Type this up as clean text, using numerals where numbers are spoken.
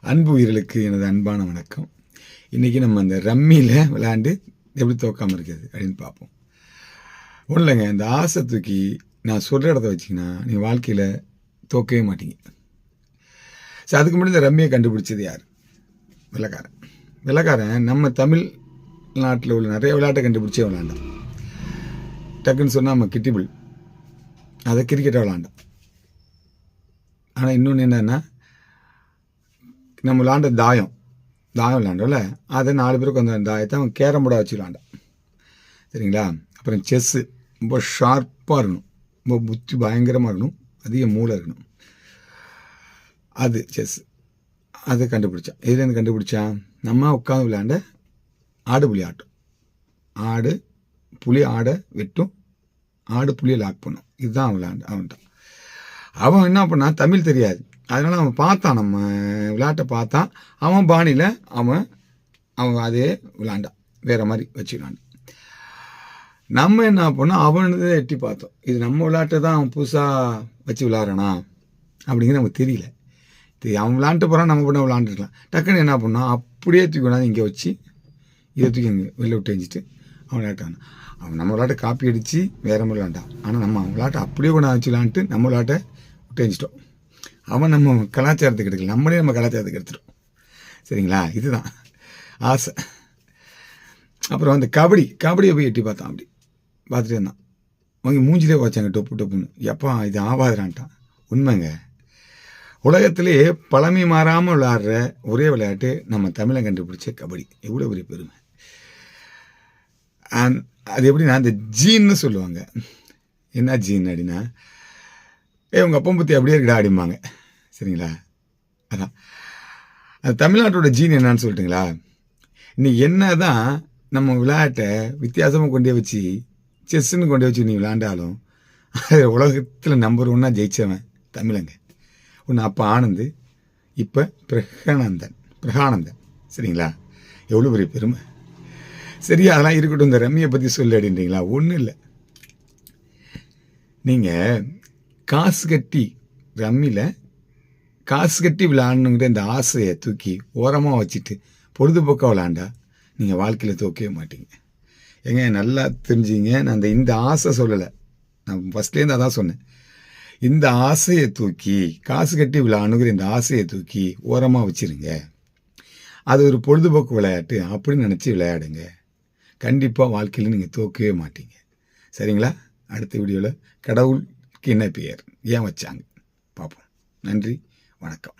அன்பு உயிர்களுக்கு எனது அன்பான வணக்கம். இன்றைக்கி நம்ம அந்த ரம்மியில் விளையாண்டு எப்படி தோக்காமல் இருக்குது அப்படின்னு பார்ப்போம். ஒன்றும் இல்லைங்க, இந்த ஆசை தூக்கி நான் சொல்கிற இடத்த வச்சிங்கன்னா நீங்கள் வாழ்க்கையில் தோக்கவே மாட்டீங்க. சரி, அதுக்கு முன்னாடி இந்த ரம்மியை கண்டுபிடிச்சது யார்? வெள்ளைக்காரன் நம்ம தமிழ் நாட்டில் உள்ள நிறைய விளையாட்டை கண்டுபிடிச்சே விளையாண்டான். டக்குன்னு சொன்னால் நம்ம கிட்டிபிள், அதை கிரிக்கெட்டை விளையாண்டான். ஆனால் இன்னொன்று என்னென்னா, நம்ம விளாண்ட தாயம் விளாண்டோம்ல, அதை 4 பேருக்கு அந்த தாயத்தை அவன் கேரம் போர்டாக வச்சு விளாண்டான். சரிங்களா? அப்புறம் செஸ்ஸு ரொம்ப ஷார்ப்பாக இருக்கணும், ரொம்ப புத்தி பயங்கரமாக இருக்கணும், அதிக மூளை இருக்கணும். அது செஸ், அது கண்டுபிடிச்சான். எதுலேருந்து கண்டுபிடிச்சான்? நம்ம உட்காந்து விளையாண்ட ஆடு புலி ஆட்டம். ஆடு புலி ஆடை வெட்டும், ஆடு புளியை லாக் பண்ணும். இதுதான் அவன்ட்டான். அவன் என்ன பண்ணான்? தமிழ் தெரியாது, அதனால் அவன் பார்த்தான், நம்ம விளையாட்டை பார்த்தான். அவன் பாணியில் அவன் அதே விளாண்டான், வேறு மாதிரி வச்சு விளாண்டான். நம்ம என்ன பண்ணோம்? அவனதை எட்டி பார்த்தோம். இது நம்ம விளையாட்டை தான் அவன் புதுசாக வச்சு விளாட்றானா அப்படிங்கிறது நமக்கு தெரியல. அவன் விளாண்டுட்டு போகிறான், நம்ம பண்ண விளாண்டுருக்கலாம். டக்குன்னு என்ன பண்ணான்? அப்படியே தூக்கி கொண்டாந்து இங்கே வச்சு இதை தூக்கி இங்கே வெளில விட்டு வச்சுட்டு அவன் விளையாட்டான். அவன் நம்ம விளையாட்டை காப்பி அடித்து வேறு மாதிரி விளாண்டான். ஆனால் நம்ம அவன் விளையாட்டை அப்படியே கொண்டாந்து வச்சு விளாண்டுட்டு நம்ம விளையாட்டை விட்டு வச்சுட்டோம். அவன் நம்ம கலாச்சாரத்துக்கு எடுக்கல, நம்மளே நம்ம கலாச்சாரத்துக்கு எடுத்துட்டோம். சரிங்களா? இதுதான் ஆசை. அப்புறம் அந்த கபடியை போய் எட்டி பார்த்தான். அப்படி பார்த்துட்டே இருந்தான். அவங்க மூஞ்சிலே வச்சாங்க டொப்புன்னு. எப்பா இது ஆவாதுறான்ட்டான். உண்மைங்க, உலகத்திலே பழமை மாறாமல் விளையாடுற ஒரே விளையாட்டு நம்ம தமிழை கண்டுபிடிச்ச கபடி. எவ்வளோ பெரிய பெருமை! அது எப்படின்னா, அந்த ஜீன்னு சொல்லுவாங்க. என்ன ஜீன் அப்படின்னா, உங்கள் அப்பா பற்றி அப்படியே இருக்கடா அப்படிம்பாங்க. சரிங்களா? அதான் அது தமிழ்நாட்டோட ஜீன் என்னன்னு சொல்லிட்டுங்களா? இன்னைக்கு என்ன தான் நம்ம விளையாட்டை வித்தியாசமாக கொண்டே வச்சு செஸ்ஸுன்னு கொண்டே வச்சு நீ விளையாண்டாலும் அது உலகத்தில் நம்பர் 1 ஜெயித்தவன் தமிழங்க. ஒன்று அப்போ ஆனந்த், இப்போ பிரகானந்தன். சரிங்களா? எவ்வளோ பெரிய பெருமை! சரியா, அதெல்லாம் இருக்கட்டும். இந்த ரம்மியை பற்றி சொல்லு அப்படின்றீங்களா? ஒன்றும் இல்லை, நீங்கள் காசு கட்டி ரம்மியில் காசு கட்டி விளையாடணுங்கிற இந்த ஆசையை தூக்கி ஓரமாக வச்சுட்டு பொழுதுபோக்காக விளையாண்டா நீங்கள் வாழ்க்கையில் தோக்கவே மாட்டீங்க. ஏங்க, நல்லா தெரிஞ்சுங்க, நான் இந்த ஆசை சொல்லலை, நான் ஃபஸ்ட்லேருந்து அதான் சொன்னேன். இந்த ஆசையை தூக்கி காசு கட்டி விளையாடணுங்கிற இந்த ஆசையை தூக்கி ஓரமாக வச்சுருங்க. அது ஒரு பொழுதுபோக்கு விளையாட்டு அப்படின்னு நினச்சி விளையாடுங்க. கண்டிப்பாக வாழ்க்கையில் நீங்கள் தோக்கவே மாட்டீங்க. சரிங்களா? அடுத்த வீடியோவில் கடவுளுக்கு என்ன பெயர் ஏன் வச்சாங்க பார்ப்போம். நன்றி, வணக்கம்.